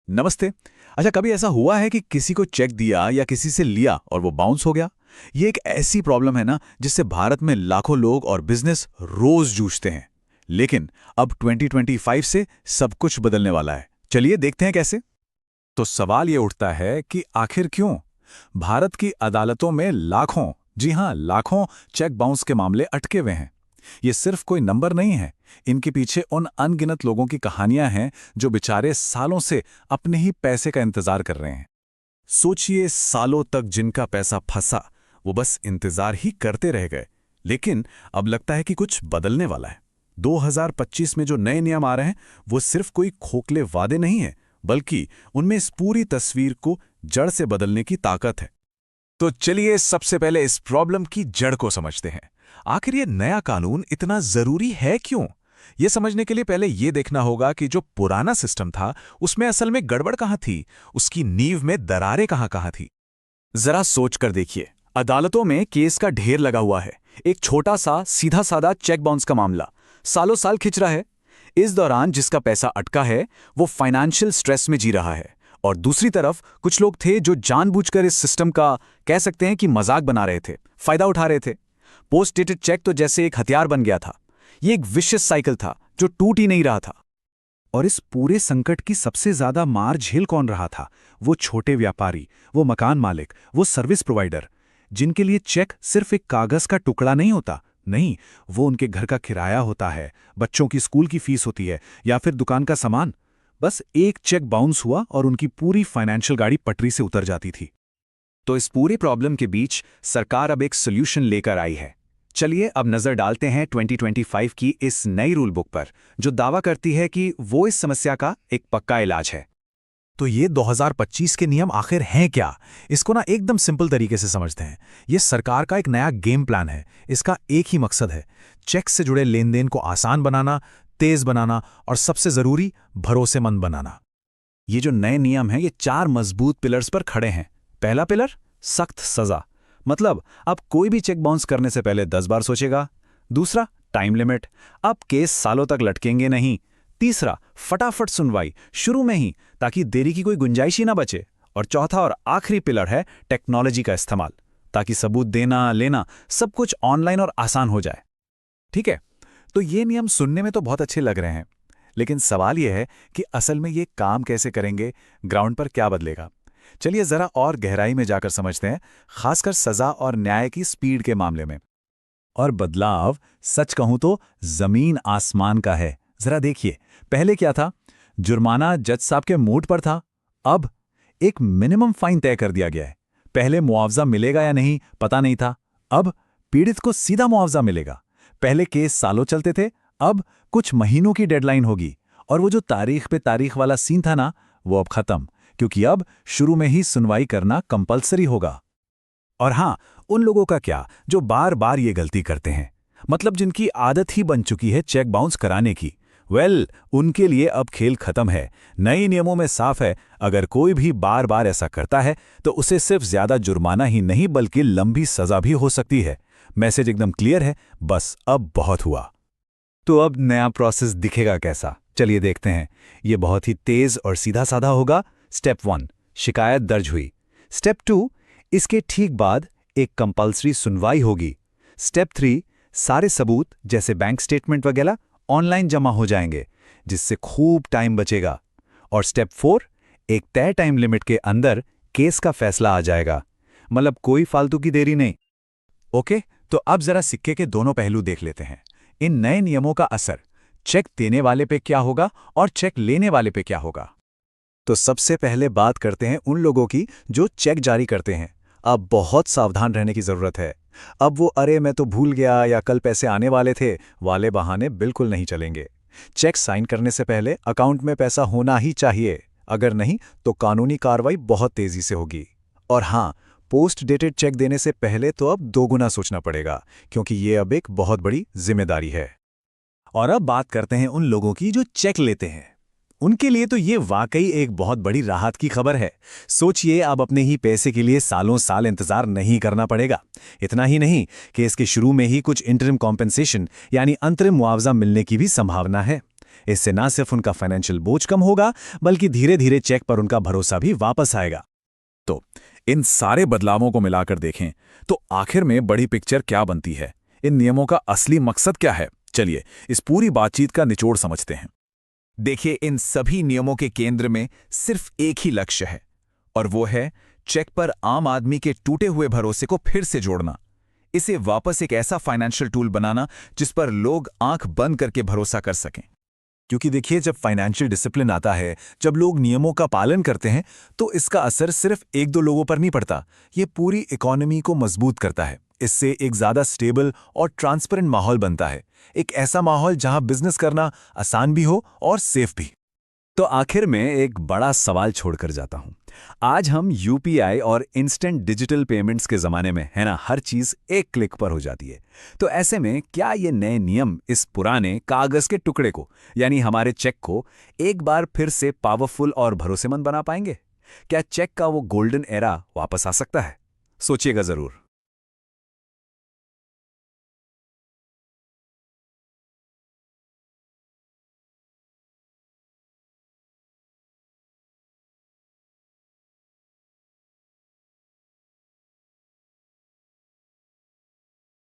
नमस्ते। अच्छा, कभी ऐसा हुआ है कि किसी को चेक दिया या किसी से लिया और वो बाउंस हो गया? ये एक ऐसी प्रॉब्लम है ना जिससे भारत में लाखों लोग और बिजनेस रोज जूझते हैं। लेकिन अब 2025 से सब कुछ बदलने वाला है। चलिए देखते हैं कैसे। तो सवाल ये उठता है कि आखिर क्यों भारत की अदालतों में लाखों, जी हां लाखों चेक बाउंस के मामले अटके हुए हैं। ये सिर्फ कोई नंबर नहीं है। इनके पीछे उन अनगिनत लोगों की कहानियां हैं जो बेचारे सालों से अपने ही पैसे का इंतजार कर रहे हैं। सोचिए, सालों तक जिनका पैसा फंसा, वो बस इंतजार ही करते रह गए। लेकिन अब लगता है कि कुछ बदलने वाला है। 2025 में जो नए नियम आ रहे हैं वो सिर्फ कोई खोखले वादे नहीं है, बल्कि उनमें इस पूरी तस्वीर को जड़ से बदलने की ताकत है। तो चलिए सबसे पहले इस प्रॉब्लम की जड़ को समझते हैं। आखिर ये नया कानून इतना जरूरी है क्यों? ये समझने के लिए पहले ये देखना होगा कि जो पुराना सिस्टम था उसमें असल में गड़बड़ कहाँ थी, उसकी नींव में दरारें कहाँ कहाँ थी। जरा सोच कर देखिए, अदालतों में केस का ढेर लगा हुआ है। एक छोटा सा सीधा साधा चेक बाउंस का मामला सालों साल खिंच रहा है। इस दौरान जिसका पैसा अटका है वो फाइनेंशियल स्ट्रेस में जी रहा है, और दूसरी तरफ कुछ लोग थे जो जानबूझकर इस सिस्टम का, कह सकते हैं कि मजाक बना रहे थे, फायदा उठा रहे थे। पोस्ट डेटेड चेक तो जैसे एक हथियार बन गया था। ये एक विशियस साइकिल था जो टूट ही नहीं रहा था। और इस पूरे संकट की सबसे ज्यादा मार झेल कौन रहा था? वो छोटे व्यापारी, वो मकान मालिक, वो सर्विस प्रोवाइडर, जिनके लिए चेक सिर्फ एक कागज का टुकड़ा नहीं होता। नहीं, वो उनके घर का किराया होता है, बच्चों की स्कूल की फीस होती है, या फिर दुकान का सामान। बस एक चेक बाउंस हुआ और उनकी पूरी फाइनेंशियल गाड़ी पटरी से उतर जाती थी। तो इस पूरी प्रॉब्लम के बीच सरकार अब एक सोल्यूशन लेकर आई है। चलिए अब नजर डालते हैं 2025 की इस नई रूल बुक पर, जो दावा करती है कि वो इस समस्या का एक पक्का इलाज है। तो ये 2025 के नियम आखिर हैं क्या? इसको ना एकदम सिंपल तरीके से समझते हैं। ये सरकार का एक नया गेम प्लान है। इसका एक ही मकसद है, चेक से जुड़े लेन देन को आसान बनाना, तेज बनाना और सबसे जरूरी, भरोसेमंद बनाना। ये जो नए नियम हैं ये 4 मजबूत पिलर्स पर खड़े हैं। पहला पिलर, सख्त सजा। मतलब अब कोई भी चेक बाउंस करने से पहले 10 बार सोचेगा। दूसरा, टाइम लिमिट। अब केस सालों तक लटकेंगे नहीं। तीसरा, फटाफट सुनवाई शुरू में ही, ताकि देरी की कोई गुंजाइश ही ना बचे। और चौथा और आखिरी पिलर है टेक्नोलॉजी का इस्तेमाल, ताकि सबूत देना लेना सब कुछ ऑनलाइन और आसान हो जाए। ठीक है, तो ये नियम सुनने में तो बहुत अच्छे लग रहे हैं, लेकिन सवाल यह है कि असल में ये काम कैसे करेंगे, ग्राउंड पर क्या बदलेगा। चलिए जरा और गहराई में जाकर समझते हैं, खासकर सजा और न्याय की स्पीड के मामले में। और बदलाव, सच कहूं तो जमीन आसमान का है। जरा देखिए, पहले क्या था? जुर्माना जज साहब के मूड पर था। अब एक मिनिमम फाइन तय कर दिया गया है। पहले मुआवजा मिलेगा या नहीं पता नहीं था, अब पीड़ित को सीधा मुआवजा मिलेगा। पहले केस सालों चलते थे, अब कुछ महीनों की डेडलाइन होगी। और वो जो तारीख पे तारीख वाला सीन था ना, वो अब खत्म, क्योंकि अब शुरू में ही सुनवाई करना कंपलसरी होगा। और हां, उन लोगों का क्या जो बार बार ये गलती करते हैं, मतलब जिनकी आदत ही बन चुकी है चेक बाउंस कराने की। उनके लिए अब खेल खत्म है। नए नियमों में साफ है, अगर कोई भी बार बार ऐसा करता है तो उसे सिर्फ ज्यादा जुर्माना ही नहीं बल्कि लंबी सजा भी हो सकती है। मैसेज एकदम क्लियर है, बस अब बहुत हुआ। तो अब नया प्रोसेस दिखेगा कैसा? चलिए देखते हैं। ये बहुत ही तेज और सीधा साधा होगा। स्टेप 1, शिकायत दर्ज हुई। स्टेप 2, इसके ठीक बाद एक कंपल्सरी सुनवाई होगी। स्टेप 3, सारे सबूत जैसे बैंक स्टेटमेंट वगैरह ऑनलाइन जमा हो जाएंगे, जिससे खूब टाइम बचेगा। और स्टेप 4, एक तय टाइम लिमिट के अंदर केस का फैसला आ जाएगा, मतलब कोई फालतू की देरी नहीं। ओके, तो अब जरा सिक्के के दोनों पहलू देख लेते हैं। इन नए नियमों का असर चेक देने वाले पे क्या होगा और चेक लेने वाले पे क्या होगा। तो सबसे पहले बात करते हैं उन लोगों की जो चेक जारी करते हैं। अब बहुत सावधान रहने की जरूरत है। अब वो अरे मैं तो भूल गया या कल पैसे आने वाले थे वाले बहाने बिल्कुल नहीं चलेंगे। चेक साइन करने से पहले अकाउंट में पैसा होना ही चाहिए। अगर नहीं तो कानूनी कार्रवाई बहुत तेजी से होगी। और हाँ, पोस्ट डेटेड चेक देने से पहले तो अब दोगुना सोचना पड़ेगा, क्योंकि ये अब एक बहुत बड़ी जिम्मेदारी है। और अब बात करते हैं उन लोगों की जो चेक लेते हैं। उनके लिए तो ये वाकई एक बहुत बड़ी राहत की खबर है। सोचिए, अब अपने ही पैसे के लिए सालों साल इंतजार नहीं करना पड़ेगा। इतना ही नहीं, केस के शुरू में ही कुछ इंटरिम कॉम्पेंसेशन यानी अंतरिम मुआवजा मिलने की भी संभावना है। इससे ना सिर्फ उनका फाइनेंशियल बोझ कम होगा, बल्कि धीरे धीरे चेक पर उनका भरोसा भी वापस आएगा। तो इन सारे बदलावों को मिलाकर देखें तो आखिर में बड़ी पिक्चर क्या बनती है? इन नियमों का असली मकसद क्या है? चलिए इस पूरी बातचीत का निचोड़ समझते हैं। देखिए, इन सभी नियमों के केंद्र में सिर्फ एक ही लक्ष्य है, और वो है चेक पर आम आदमी के टूटे हुए भरोसे को फिर से जोड़ना। इसे वापस एक ऐसा फाइनेंशियल टूल बनाना जिस पर लोग आंख बंद करके भरोसा कर सकें। क्योंकि देखिए, जब फाइनेंशियल डिसिप्लिन आता है, जब लोग नियमों का पालन करते हैं, तो इसका असर सिर्फ एक दो लोगों पर नहीं पड़ता, ये पूरी इकोनॉमी को मजबूत करता है। इससे एक ज़्यादा स्टेबल और ट्रांसपेरेंट माहौल बनता है, एक ऐसा माहौल जहां बिजनेस करना आसान भी हो और सेफ भी। तो आखिर में एक बड़ा सवाल छोड़कर जाता हूं। आज हम यूपीआई और इंस्टेंट डिजिटल पेमेंट्स के ज़माने में है ना, हर चीज़ एक क्लिक पर हो जाती है। तो ऐसे में क्या ये नए नियम इस पुराने कागज़ के टुकड़े को, यानी हमारे चेक को, एक बार फिर से पावरफुल और भरोसेमंद बना पाएंगे? क्या चेक का वो गोल्डन एरा वापस आ सकता है? सोचिएगा ज़रूर।